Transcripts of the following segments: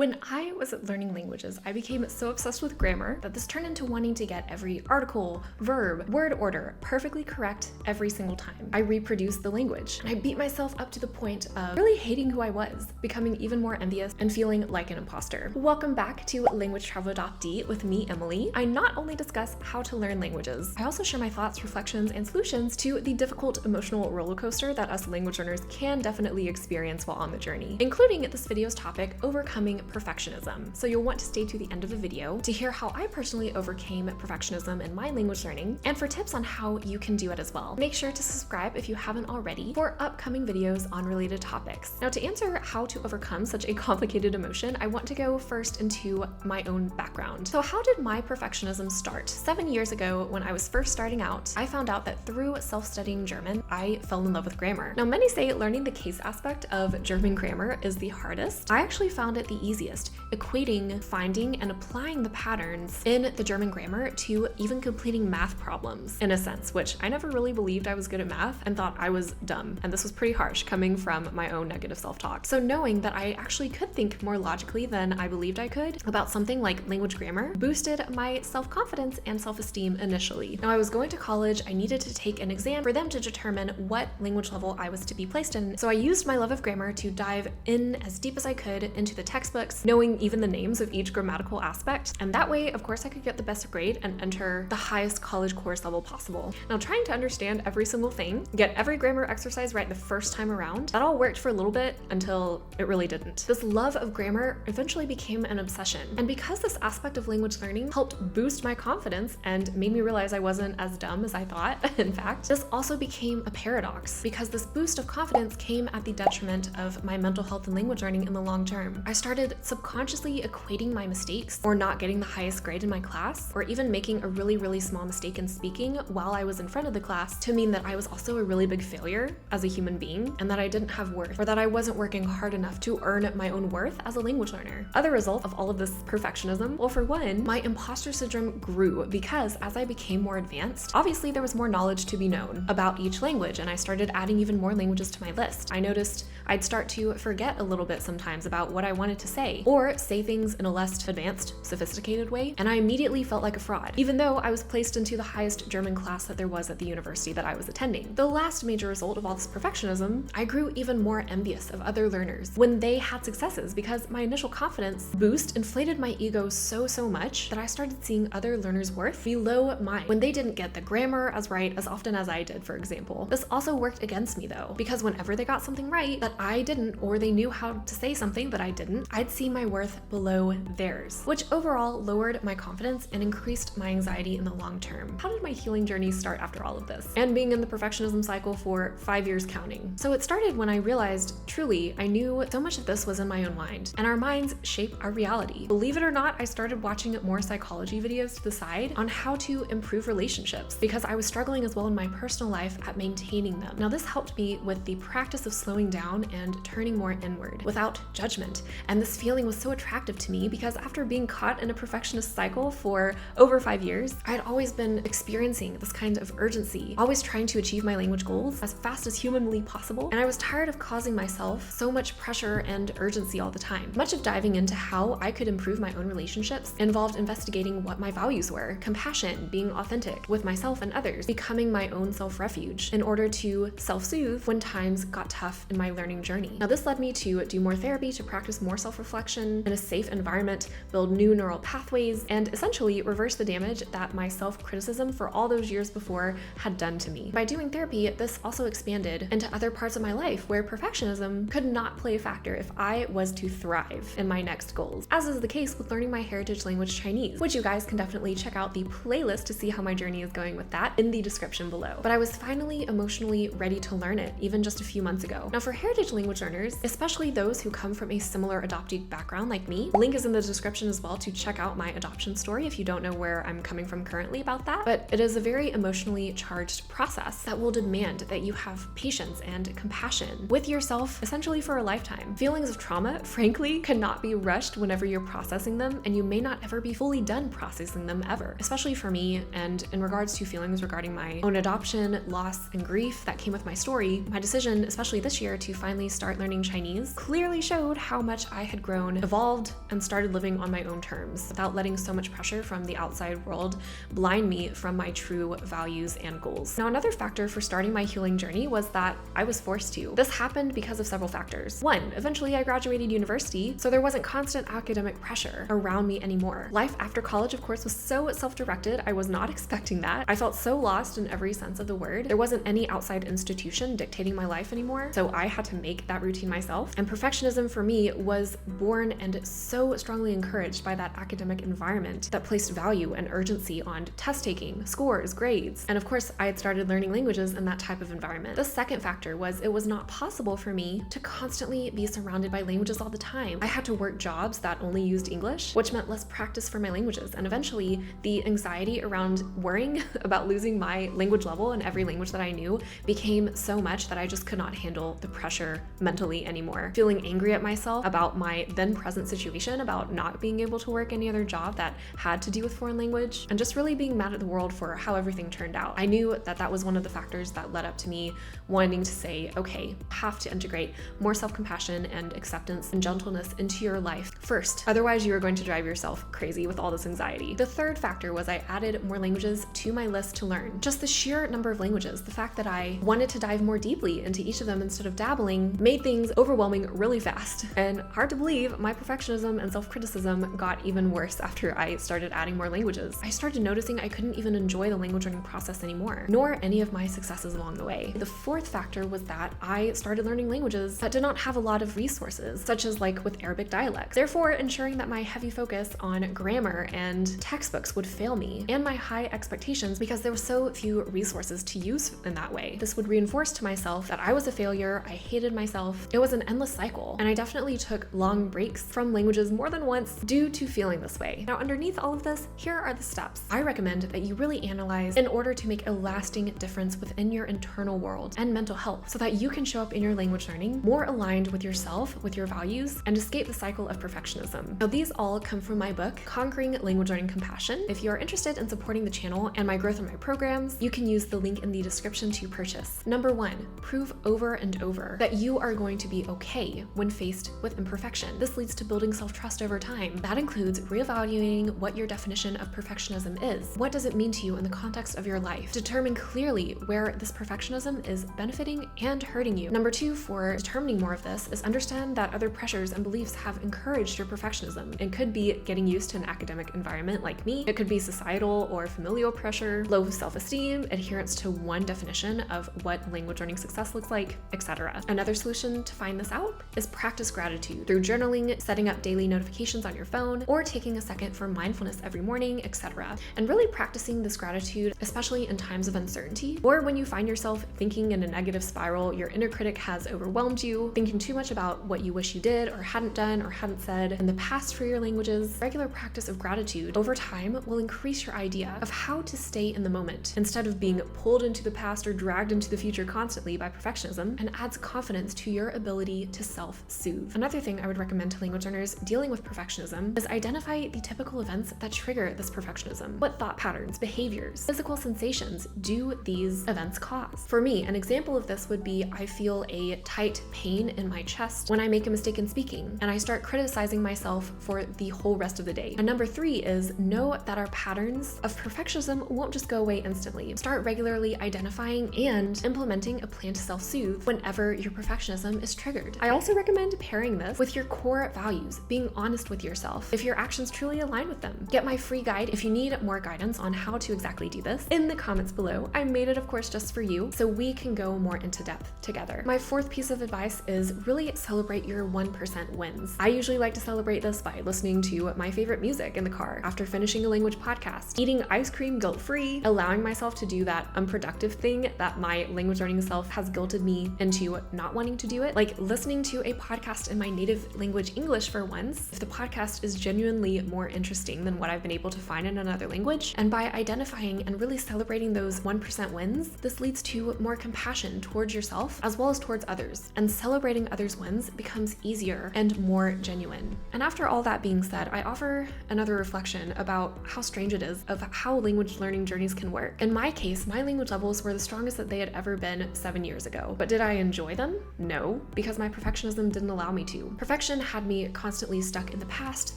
When I was learning languages, I became so obsessed with grammar that this turned into wanting to get every article, verb, word order perfectly correct every single time I reproduced the language. And I beat myself up to the point of really hating who I was, becoming even more envious and feeling like an imposter. Welcome back to Language Travel Adoptee with me, Emily. I not only discuss how to learn languages, I also share my thoughts, reflections, and solutions to the difficult emotional roller coaster that us language learners can definitely experience while on the journey, including this video's topic, overcoming perfectionism. So you'll want to stay to the end of the video to hear how I personally overcame perfectionism in my language learning and for tips on how you can do it as well. Make sure to subscribe if you haven't already for upcoming videos on related topics. Now, to answer how to overcome such a complicated emotion, I want to go first into my own background. So how did my perfectionism start? 7 years ago, when I was first starting out, I found out that through self-studying German, I fell in love with grammar. Now, many say learning the case aspect of German grammar is the hardest. I actually found it the easiest, equating, finding, and applying the patterns in the German grammar to even completing math problems, in a sense, which I never really believed I was good at math and thought I was dumb. And this was pretty harsh coming from my own negative self-talk. So knowing that I actually could think more logically than I believed I could about something like language grammar boosted my self-confidence and self-esteem initially. Now, I was going to college, I needed to take an exam for them to determine what language level I was to be placed in. So I used my love of grammar to dive in as deep as I could into the textbooks, knowing even the names of each grammatical aspect. And that way, of course, I could get the best grade and enter the highest college course level possible. Now, trying to understand every single thing, get every grammar exercise right the first time around, that all worked for a little bit until it really didn't. This love of grammar eventually became an obsession. And because this aspect of language learning helped boost my confidence and made me realize I wasn't as dumb as I thought, in fact, this also became a paradox because this boost of confidence came at the detriment of my mental health and language learning in the long term. I started subconsciously equating my mistakes or not getting the highest grade in my class or even making a really small mistake in speaking while I was in front of the class to mean that I was also a really big failure as a human being and that I didn't have worth or that I wasn't working hard enough to earn my own worth as a language learner. Other result of all of this perfectionism, well, for one, my imposter syndrome grew because as I became more advanced, obviously there was more knowledge to be known about each language and I started adding even more languages to my list. I noticed I'd start to forget a little bit sometimes about what I wanted to say or say things in a less advanced, sophisticated way, and I immediately felt like a fraud, even though I was placed into the highest German class that there was at the university that I was attending. The last major result of all this perfectionism, I grew even more envious of other learners when they had successes because my initial confidence boost inflated my ego so much that I started seeing other learners' worth below mine when they didn't get the grammar as right as often as I did, for example. This also worked against me though, because whenever they got something right that I didn't, or they knew how to say something that I didn't, I'd see my worth below theirs, which overall lowered my confidence and increased my anxiety in the long term. How did my healing journey start after all of this? And being in the perfectionism cycle for 5 years counting. So it started when I realized, truly, I knew so much of this was in my own mind, and our minds shape our reality. Believe it or not, I started watching more psychology videos to the side on how to improve relationships because I was struggling as well in my personal life at maintaining them. Now, this helped me with the practice of slowing down and turning more inward without judgment. And this feeling was so attractive to me because after being caught in a perfectionist cycle for over 5 years, I had always been experiencing this kind of urgency, always trying to achieve my language goals as fast as humanly possible. And I was tired of causing myself so much pressure and urgency all the time. Much of diving into how I could improve my own relationships involved investigating what my values were, compassion, being authentic with myself and others, becoming my own self-refuge in order to self-soothe when times got tough in my learning journey. Now, this led me to do more therapy, to practice more self-reflection in a safe environment, build new neural pathways, and essentially reverse the damage that my self-criticism for all those years before had done to me. By doing therapy, this also expanded into other parts of my life where perfectionism could not play a factor if I was to thrive in my next goals, as is the case with learning my heritage language Chinese, which you guys can definitely check out the playlist to see how my journey is going with that in the description below. But I was finally emotionally ready to learn it even just a few months ago. Now, for heritage language learners, especially those who come from a similar adoptee background like me, link is in the description as well to check out my adoption story if you don't know where I'm coming from currently about that. But it is a very emotionally charged process that will demand that you have patience and compassion with yourself essentially for a lifetime. Feelings of trauma, frankly, cannot be rushed whenever you're processing them, and you may not ever be fully done processing them ever, especially for me. And in regards to feelings regarding my own adoption, loss, and grief that came with my story, my decision, especially this year, to finally start learning Chinese clearly showed how much I had grown grown, evolved, and started living on my own terms without letting so much pressure from the outside world blind me from my true values and goals. Now, another factor for starting my healing journey was that I was forced to. This happened because of several factors. One, eventually I graduated university, so there wasn't constant academic pressure around me anymore. Life after college, of course, was so self-directed. I was not expecting that. I felt so lost in every sense of the word. There wasn't any outside institution dictating my life anymore, so I had to make that routine myself. And perfectionism for me was born and so strongly encouraged by that academic environment that placed value and urgency on test taking, scores, grades. And of course, I had started learning languages in that type of environment. The second factor was it was not possible for me to constantly be surrounded by languages all the time. I had to work jobs that only used English, which meant less practice for my languages. And eventually, the anxiety around worrying about losing my language level in every language that I knew became so much that I just could not handle the pressure mentally anymore. Feeling angry at myself about my then present situation, about not being able to work any other job that had to do with foreign language, and just really being mad at the world for how everything turned out. I knew that that was one of the factors that led up to me wanting to say, okay, have to integrate more self-compassion and acceptance and gentleness into your life first. Otherwise, you are going to drive yourself crazy with all this anxiety. The third factor was I added more languages to my list to learn. Just the sheer number of languages, the fact that I wanted to dive more deeply into each of them instead of dabbling, made things overwhelming really fast. And hard to believe, my perfectionism and self-criticism got even worse after I started adding more languages. I started noticing I couldn't even enjoy the language learning process anymore, nor any of my successes along the way. The fourth factor was that I started learning languages that did not have a lot of resources, such as like with Arabic dialects, therefore ensuring that my heavy focus on grammar and textbooks would fail me, and my high expectations because there were so few resources to use in that way. This would reinforce to myself that I was a failure, I hated myself. It was an endless cycle, and I definitely took long breaks from languages more than once due to feeling this way. Now, underneath all of this, here are the steps I recommend that you really analyze in order to make a lasting difference within your internal world and mental health so that you can show up in your language learning more aligned with yourself, with your values, and escape the cycle of perfectionism. Now, these all come from my book, Conquering Language Learning Compassion. If you are interested in supporting the channel and my growth in my programs, you can use the link in the description to purchase. Number one, prove over and over that you are going to be okay when faced with imperfection. This leads to building self-trust over time. That includes reevaluating what your definition of perfectionism is. What does it mean to you in the context of your life? Determine clearly where this perfectionism is benefiting and hurting you. Number two, for determining more of this, is understand that other pressures and beliefs have encouraged your perfectionism. It could be getting used to an academic environment like me. It could be societal or familial pressure, low self-esteem, adherence to one definition of what language learning success looks like, etc. Another solution to find this out is practice gratitude through journaling, setting up daily notifications on your phone, or taking a second for mindfulness every morning, etc. And really practicing this gratitude, especially in times of uncertainty, or when you find yourself thinking in a negative spiral, your inner critic has overwhelmed you, thinking too much about what you wish you did or hadn't done or hadn't said in the past for your languages. Regular practice of gratitude over time will increase your idea of how to stay in the moment instead of being pulled into the past or dragged into the future constantly by perfectionism, and adds confidence to your ability to self-soothe. Another thing I would recommend to language learners dealing with perfectionism is identify the typical events that trigger this perfectionism. What thought patterns, behaviors, physical sensations do these events cause? For me, an example of this would be I feel a tight pain in my chest when I make a mistake in speaking, and I start criticizing myself for the whole rest of the day. And number three is know that our patterns of perfectionism won't just go away instantly. Start regularly identifying and implementing a plan to self-soothe whenever your perfectionism is triggered. I also recommend pairing this with your core values, being honest with yourself if your actions truly align with them. Get my free guide if you need more guidance on how to exactly do this in the comments below. I made it, of course, just for you, so we can go more into depth together. My fourth piece of advice is really celebrate your 1% wins. I usually like to celebrate this by listening to my favorite music in the car after finishing a language podcast, eating ice cream guilt-free, allowing myself to do that unproductive thing that my language learning self has guilted me into not wanting to do it, like listening to a podcast in my native language English for once, if the podcast is genuinely more interesting than what I've been able to find in another language. And by identifying and really celebrating those 1% wins, this leads to more compassion towards yourself as well as towards others, and celebrating others' wins becomes easier and more genuine. And after all that being said, I offer another reflection about how strange it is of how language learning journeys can work. In my case, my language levels were the strongest that they had ever been 7 years ago. But did I enjoy them? No, because my perfectionism didn't allow me to. Perfection Perfection had me constantly stuck in the past,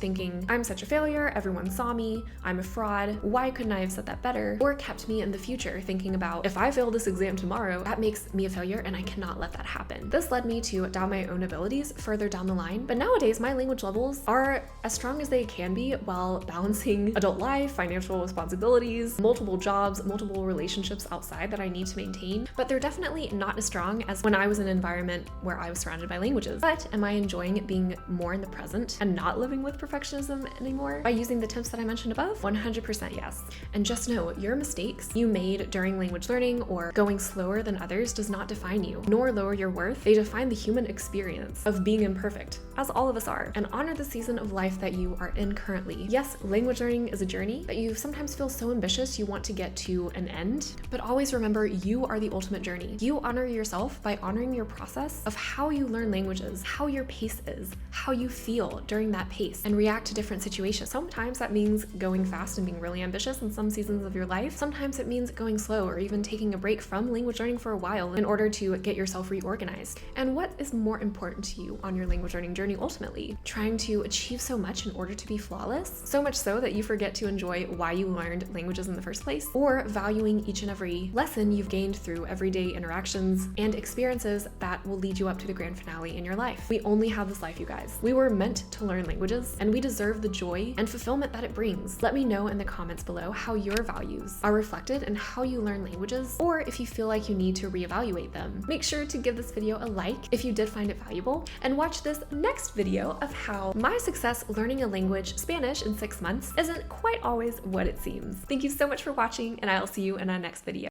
thinking, I'm such a failure, everyone saw me, I'm a fraud, why couldn't I have said that better? Or kept me in the future, thinking about, if I fail this exam tomorrow, that makes me a failure and I cannot let that happen. This led me to doubt my own abilities further down the line, but nowadays my language levels are as strong as they can be while balancing adult life, financial responsibilities, multiple jobs, multiple relationships outside that I need to maintain, but they're definitely not as strong as when I was in an environment where I was surrounded by languages. But am I enjoying being more in the present and not living with perfectionism anymore by using the tips that I mentioned above? 100% yes. And just know your mistakes you made during language learning or going slower than others does not define you, nor lower your worth. They define the human experience of being imperfect, as all of us are, and honor the season of life that you are in currently. Yes, language learning is a journey that you sometimes feel so ambitious you want to get to an end, but always remember you are the ultimate journey. You honor yourself by honoring your process of how you learn languages, how your pace is, how you feel during that pace, and react to different situations. Sometimes that means going fast and being really ambitious in some seasons of your life. Sometimes it means going slow or even taking a break from language learning for a while in order to get yourself reorganized. And what is more important to you on your language learning journey ultimately? Trying to achieve so much in order to be flawless? So much so that you forget to enjoy why you learned languages in the first place? Or valuing each and every lesson you've gained through everyday interactions and experiences that will lead you up to the grand finale in your life? We only have this life, you guys. We were meant to learn languages, and we deserve the joy and fulfillment that it brings. Let me know in the comments below how your values are reflected in how you learn languages, or if you feel like you need to reevaluate them. Make sure to give this video a like if you did find it valuable, and watch this next video of how my success learning a language, Spanish, in 6 months isn't quite always what it seems. Thank you so much for watching, and I'll see you in our next video.